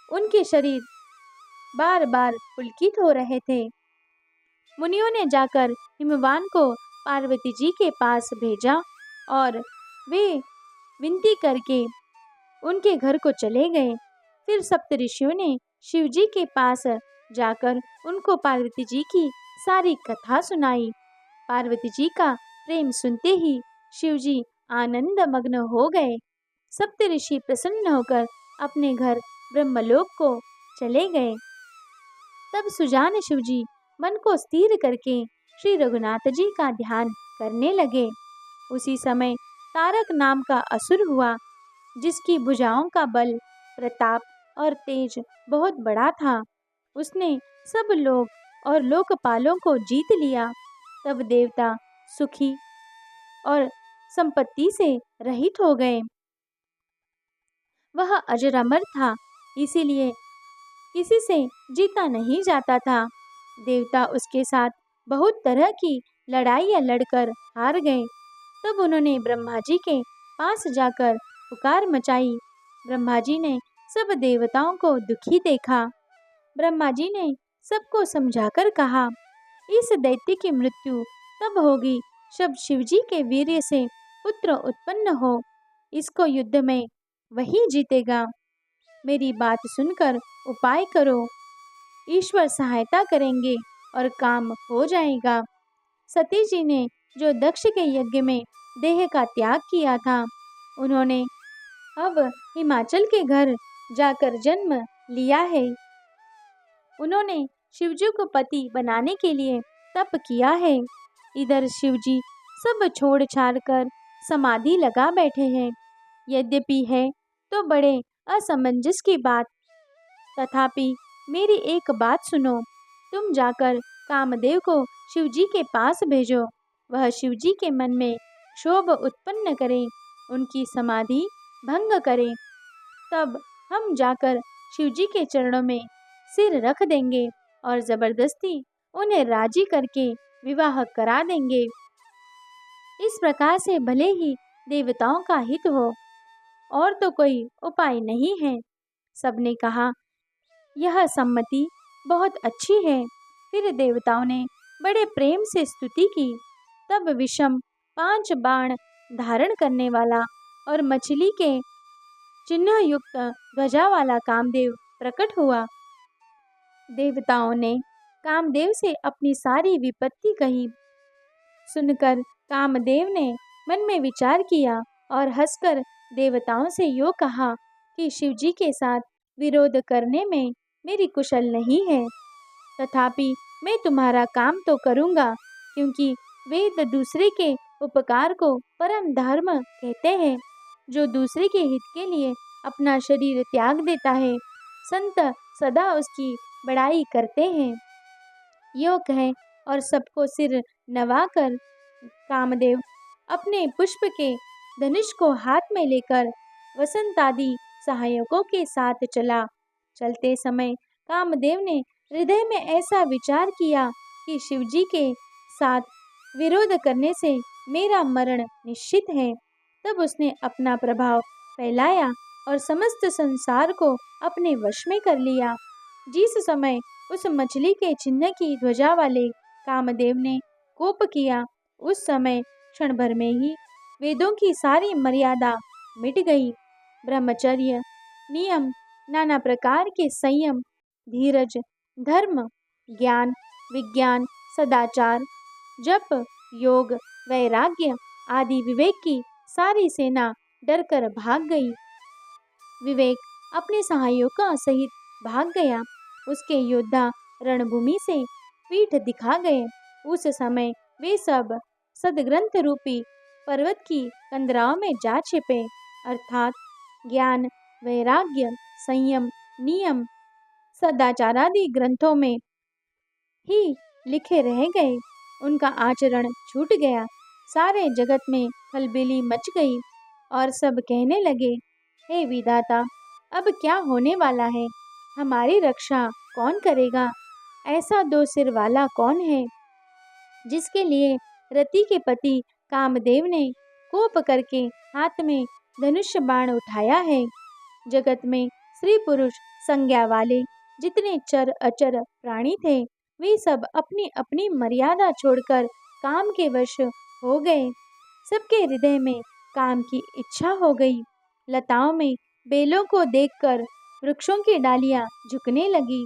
उनके शरीर बार बार पुलकित हो रहे थे। मुनियों ने जाकर हिमवान को पार्वती जी के पास भेजा और वे विनती करके उनके घर को चले गए। फिर सप्तऋषियों ने शिव जी के पास जाकर उनको पार्वती जी की सारी कथा सुनाई। पार्वती जी का प्रेम सुनते ही शिव जी आनंद मग्न हो गए। सप्तऋषि प्रसन्न होकर अपने घर ब्रह्मलोक को चले गए। तब सुजान शिव जी मन को स्थिर करके श्री रघुनाथ जी का ध्यान करने लगे। उसी समय तारक नाम का असुर हुआ, जिसकी भुजाओं का बल, प्रताप और तेज बहुत बड़ा था। उसने सब लोग और लोकपालों को जीत लिया। तब देवता सुखी और संपत्ति से रहित हो गए। वह अजर अमर था, इसीलिए किसी से जीता नहीं जाता था। देवता उसके साथ बहुत तरह की लड़ाइयाँ लड़कर हार गए। तब उन्होंने ब्रह्मा जी के पास जाकर पुकार मचाई। ब्रह्मा जी ने सब देवताओं को दुखी देखा। ब्रह्मा जी ने सबको समझाकर कहा, इस दैत्य की मृत्यु तब होगी जब शिवजी के वीर्य से पुत्र उत्पन्न हो। इसको युद्ध में वही जीतेगा। मेरी बात सुनकर उपाय करो। ईश्वर सहायता करेंगे और काम हो जाएगा। सती जी ने जो दक्ष के यज्ञ में देह का त्याग किया था, उन्होंने अब हिमाचल के घर जाकर जन्म लिया है। उन्होंने शिवजी को पति बनाने के लिए तप किया है। इधर शिवजी सब छोड़ छाड़ कर समाधि लगा बैठे हैं। यद्यपि है तो बड़े असमंजस की बात, तथापि मेरी एक बात सुनो। तुम जाकर कामदेव को शिवजी के पास भेजो। वह शिवजी के मन में क्षोभ उत्पन्न करे, उनकी समाधि भंग करे। तब हम जाकर शिवजी के चरणों में सिर रख देंगे और जबरदस्ती उन्हें राजी करके विवाह करा देंगे। इस प्रकार से भले ही देवताओं का हित हो, और तो कोई उपाय नहीं है। सबने कहा, यह सम्मति बहुत अच्छी है। फिर देवताओं ने बड़े प्रेम से स्तुति की। तब विषम 5 बाण धारण करने वाला और मछली के चिन्ह युक्त ध्वजा वाला कामदेव प्रकट हुआ। देवताओं ने कामदेव से अपनी सारी विपत्ति कही। सुनकर कामदेव ने मन में विचार किया और हंसकर देवताओं से यूँ कहा कि शिवजी के साथ विरोध करने में मेरी कुशल नहीं है, तथापि मैं तुम्हारा काम तो करूँगा, क्योंकि वेद दूसरे के उपकार को परम धर्म कहते हैं। जो दूसरे के हित के लिए अपना शरीर त्याग देता है, संत सदा उसकी बड़ाई करते हैं। यो कह और सबको सिर नवाकर कामदेव अपने पुष्प के धनुष को हाथ में लेकर वसंत आदि सहायकों के साथ चला। चलते समय कामदेव ने हृदय में ऐसा विचार किया कि शिवजी के साथ विरोध करने से मेरा मरण निश्चित है। तब उसने अपना प्रभाव फैलाया और समस्त संसार को अपने वश में कर लिया। जिस समय उस मछली के चिन्ह की ध्वजा वाले कामदेव ने कोप किया, उस समय क्षण भर में ही वेदों की सारी मर्यादा मिट गई। ब्रह्मचर्य, नियम, नाना प्रकार के संयम, धीरज, धर्म, ज्ञान, विज्ञान, सदाचार, जप, योग, वैराग्य आदि विवेक की सारी सेना डरकर भाग गई। विवेक अपने सहायकों सहित भाग गया। उसके योद्धा रणभूमि से पीठ दिखा गए। उस समय वे सब सदग्रंथ रूपी पर्वत की कंदराओं में जा छिपे, अर्थात ज्ञान, वैराग्य, संयम, नियम, सदाचारादि ग्रंथों में ही लिखे रह गए। उनका आचरण छूट गया। सारे जगत में खलबली मच गई और सब कहने लगे, हे विधाता, अब क्या होने वाला है? हमारी रक्षा कौन करेगा? ऐसा 2 सिर वाला कौन है जिसके लिए रति के पति कामदेव ने कोप करके हाथ में धनुष बाण उठाया है? जगत में स्त्री पुरुष संज्ञा वाले जितने चर अचर प्राणी थे, वे सब अपनी अपनी मर्यादा छोड़कर काम के वश हो गए। सबके हृदय में काम की इच्छा हो गई। लताओं में बेलों को देखकर वृक्षों की डालियां झुकने लगी।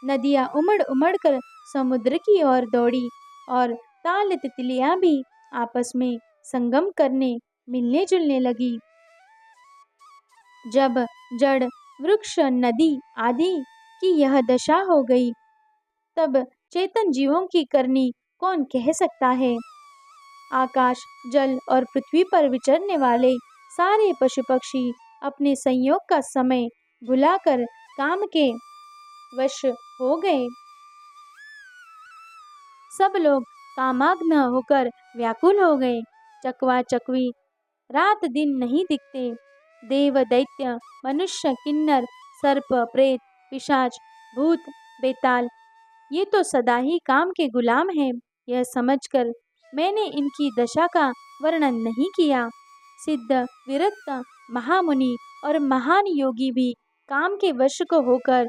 नदियां उमड़ उमड़ कर समुद्र की ओर दौड़ी और ताल तितलियां भी आपस में संगम करने मिलने जुलने लगी। जब जड़, वृक्ष, नदी आदि की यह दशा हो गई, तब चेतन जीवों की करनी कौन कह सकता है? आकाश, जल और पृथ्वी पर विचरने वाले सारे पशु पक्षी अपने संयोग का समय भुलाकर काम के वश हो गए। सब लोग कामाग्न होकर व्याकुल हो गए। चकवा चकवी रात दिन नहीं दिखते। देव, दैत्य, मनुष्य, किन्नर, सर्प, प्रेत, पिशाच, भूत, बेताल, ये तो सदा ही काम के गुलाम हैं। यह समझकर मैंने इनकी दशा का वर्णन नहीं किया। सिद्ध, विरक्त, महामुनि और महान योगी भी काम के वश को होकर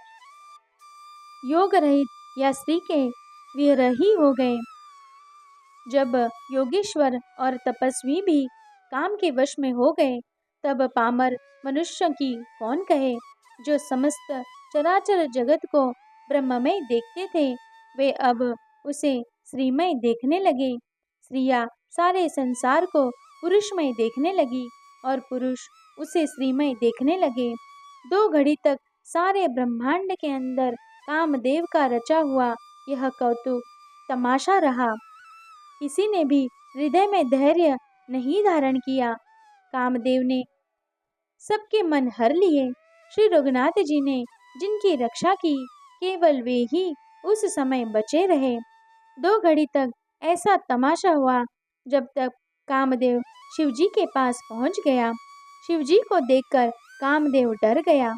योग रहित या स्त्री के विरही हो गए। जब योगेश्वर और तपस्वी भी काम के वश में हो गए, तब पामर मनुष्य की कौन कहे? जो समस्त चराचर जगत को ब्रह्ममय देखते थे, वे अब उसे श्रीमय देखने लगे। स्त्रियां सारे संसार को पुरुषमय देखने लगी और पुरुष उसे श्रीमय देखने लगे। 2 घड़ी तक सारे ब्रह्मांड के अंदर कामदेव का रचा हुआ यह कौतुक तमाशा रहा। किसी ने भी हृदय में धैर्य नहीं धारण किया। कामदेव ने सबके मन हर लिए। श्री रघुनाथ जी ने जिनकी रक्षा की, केवल वे ही उस समय बचे रहे। 2 घड़ी तक ऐसा तमाशा हुआ जब तक कामदेव शिवजी के पास पहुंच गया। शिवजी को देखकर कामदेव डर गया।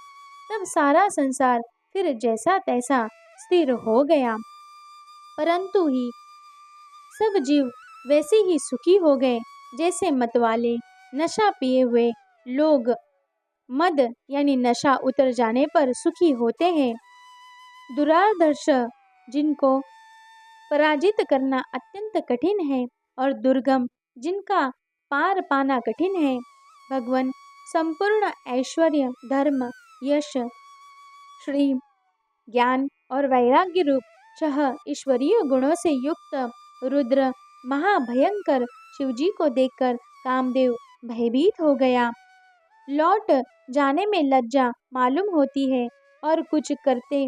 तब सारा संसार फिर जैसा तैसा स्थिर हो गया, परंतु ही सब जीव वैसे ही सुखी हो गए जैसे मतवाले, नशा पिए हुए लोग मद यानी नशा उतर जाने पर सुखी होते हैं। दुराधर्ष जिनको पराजित करना अत्यंत कठिन है और दुर्गम जिनका पार पाना कठिन है। भगवान संपूर्ण ऐश्वर्य, धर्म, यश, श्री, ज्ञान और वैराग्य रूप 6 ईश्वरीय गुणों से युक्त रुद्र महाभयंकर शिवजी को देखकर कामदेव भयभीत हो गया। लौट जाने में लज्जा मालूम होती है और कुछ करते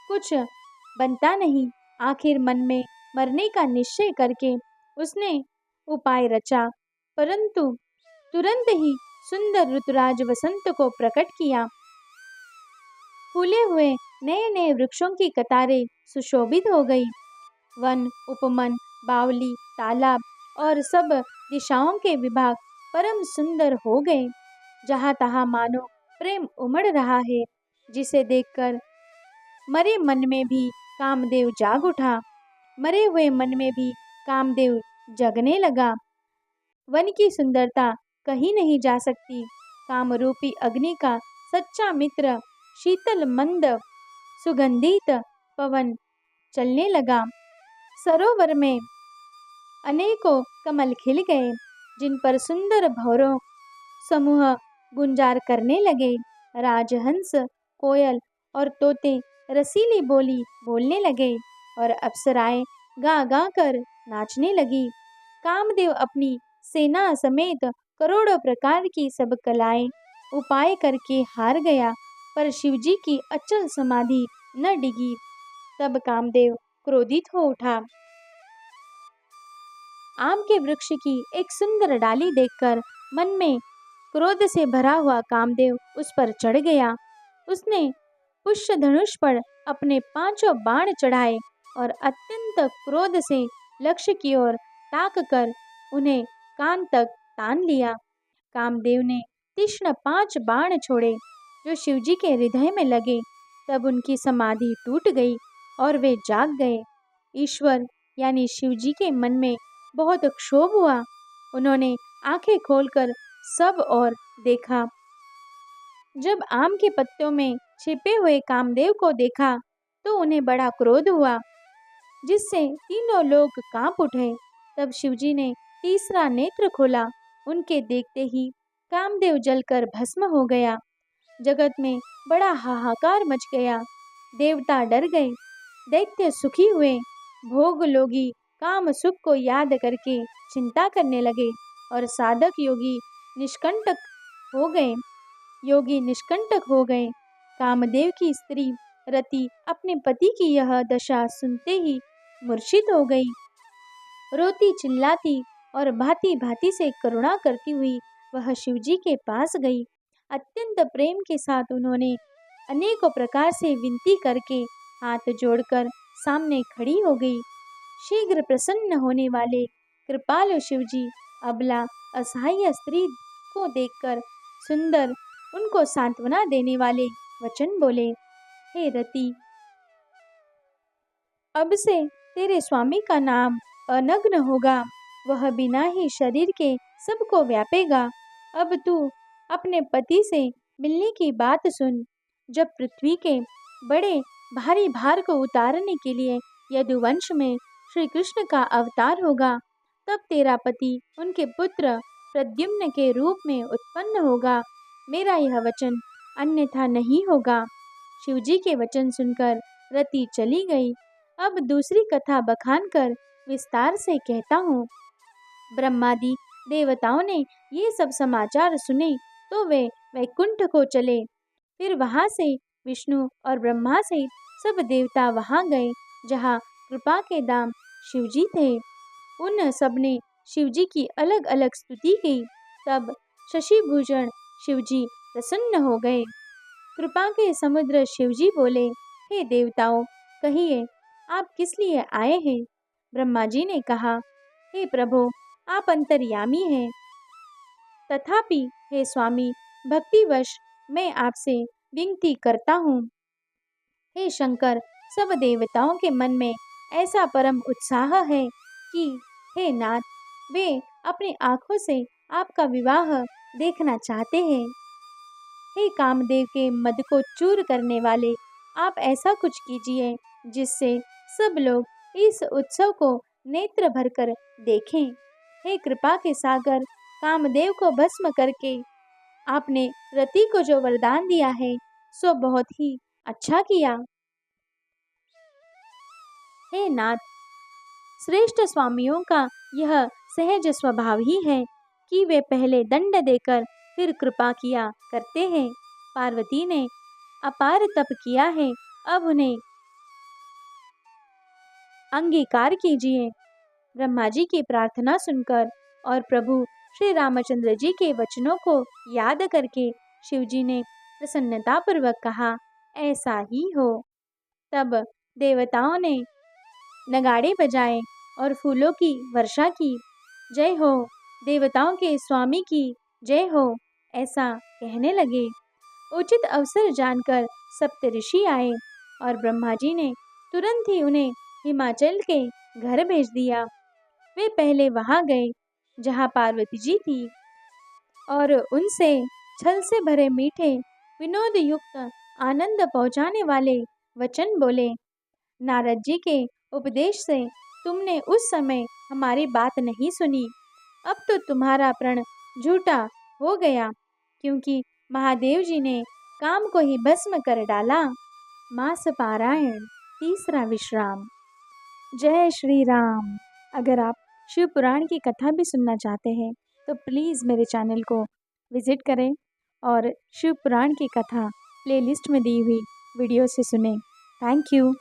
कुछ बनता नहीं। आखिर मन में मरने का निश्चय करके उसने उपाय रचा, परंतु तुरंत ही सुंदर ऋतुराज वसंत को प्रकट किया। फूले हुए नए नए वृक्षों की कतारें सुशोभित हो गई। वन, उपवन, बावली, तालाब और सब दिशाओं के विभाग परम सुंदर हो गए। जहाँ तहाँ मानो प्रेम उमड़ रहा है, जिसे देखकर मरे मन में भी कामदेव जाग उठा। मरे हुए मन में भी कामदेव जगने लगा। वन की सुंदरता कहीं नहीं जा सकती। कामरूपी अग्नि का सच्चा मित्र शीतल मंद सुगंधित पवन चलने लगा। सरोवर में अनेकों कमल खिल गए, जिन पर सुंदर भंवरों समूह गुंजार करने लगे। राजहंस, कोयल और तोते रसीली बोली बोलने लगे और अप्सराएं गा गा कर नाचने लगी। कामदेव अपनी सेना समेत करोड़ों प्रकार की सब कलाएं उपाय करके हार गया, पर शिवजी की अचल समाधि न डिगी। तब कामदेव क्रोधित हो उठा। आम के वृक्ष की एक सुंदर डाली देखकर मन में क्रोध से भरा हुआ कामदेव उस पर चढ़ गया। उसने पुष्य धनुष पर अपने 5 बाण चढ़ाए और अत्यंत क्रोध से लक्ष्य की ओर ताक कर उन्हें कान तक तान लिया। कामदेव ने तीक्ष्ण 5 बाण छोड़े जो शिवजी के हृदय में लगे। तब उनकी समाधि टूट गई और वे जाग गए। ईश्वर यानी शिवजी के मन में बहुत क्षोभ हुआ। उन्होंने आंखें खोलकर सब ओर देखा। जब आम के पत्तों में छिपे हुए कामदेव को देखा तो उन्हें बड़ा क्रोध हुआ, जिससे तीनों लोग कांप उठे। तब शिवजी ने तीसरा नेत्र खोला। उनके देखते ही कामदेव जलकर भस्म हो गया। जगत में बड़ा हाहाकार मच गया। देवता डर गए, दैत्य सुखी हुए। भोग लोगी काम सुख को याद करके चिंता करने लगे और साधक योगी निष्कंटक हो गए। कामदेव की स्त्री रति अपने पति की यह दशा सुनते ही मूर्छित हो गई। रोती चिल्लाती और भांति भांति से करुणा करती हुई वह शिवजी के पास गई। अत्यंत प्रेम के साथ उन्होंने अनेकों प्रकार से विनती करके हाथ जोड़कर सामने खड़ी हो गई। शीघ्र प्रसन्न होने वाले कृपालु शिवजी अबला असहाय स्त्री को देखकर सुंदर उनको सांत्वना देने वाले वचन बोले। हे रति, अब से तेरे स्वामी का नाम अनग्न होगा। वह बिना ही शरीर के सबको व्यापेगा। अब तू अपने पति से मिलने की बात सुन। जब पृथ्वी के बड़े भारी भार को उतारने के लिए यदुवंश में श्री कृष्ण का अवतार होगा, तब तेरा पति उनके पुत्र प्रद्युम्न के रूप में उत्पन्न होगा। मेरा यह वचन अन्यथा नहीं होगा। शिवजी के वचन सुनकर रति चली गई। अब दूसरी कथा बखान कर विस्तार से कहता हूँ। ब्रह्मादि देवताओं ने ये सब समाचार सुने तो वे वैकुंठ को चले। फिर वहां से विष्णु और ब्रह्मा सहित सब देवता वहां गए जहाँ कृपा के दाम शिवजी थे। उन सब ने शिवजी की अलग अलग स्तुति की। तब शशिभूषण शिवजी प्रसन्न हो गए। कृपा के समुद्र शिवजी बोले, हे देवताओं, कहिए आप किस लिए आए हैं? ब्रह्मा जी ने कहा, हे प्रभु, आप अंतर्यामी हैं। तथापि हे स्वामी, भक्तिवश मैं आपसे विनती करता हूँ। हे शंकर, सब देवताओं के मन में ऐसा परम उत्साह है कि हे नाथ, वे अपनी आंखों से आपका विवाह देखना चाहते हैं। हे कामदेव के मद को चूर करने वाले, आप ऐसा कुछ कीजिए जिससे सब लोग इस उत्सव को नेत्र भरकर देखें। हे कृपा के सागर, कामदेव को भस्म करके आपने रति को जो वरदान दिया है सो बहुत ही अच्छा किया। हे नाथ, श्रेष्ठ स्वामियों का यह सहज स्वभाव ही है कि वे पहले दंड देकर फिर कृपा किया करते हैं। पार्वती ने अपार तप किया है, अब उन्हें अंगीकार कीजिए। ब्रह्मा जी की प्रार्थना सुनकर और प्रभु श्री रामचंद्र जी के वचनों को याद करके शिवजी ने प्रसन्नतापूर्वक कहा, ऐसा ही हो। तब देवताओं ने नगाड़े बजाए और फूलों की वर्षा की। जय हो, देवताओं के स्वामी की जय हो, ऐसा कहने लगे। उचित अवसर जानकर सप्तऋषि आए और ब्रह्मा जी ने तुरंत ही उन्हें हिमाचल के घर भेज दिया। वे पहले वहां गए जहां पार्वती जी थी और उनसे छल से भरे मीठे विनोद युक्त आनंद पहुंचाने वाले वचन बोले। नारद जी के उपदेश से तुमने उस समय हमारी बात नहीं सुनी। अब तो तुम्हारा प्रण झूठा हो गया, क्योंकि महादेव जी ने काम को ही भस्म कर डाला। मास पारायण, तीसरा विश्राम। जय श्री राम। अगर आप शिव पुराण की कथा भी सुनना चाहते हैं तो प्लीज़ मेरे चैनल को विज़िट करें और शिव पुराण की कथा प्लेलिस्ट में दी हुई वीडियो से सुनें। Thank you.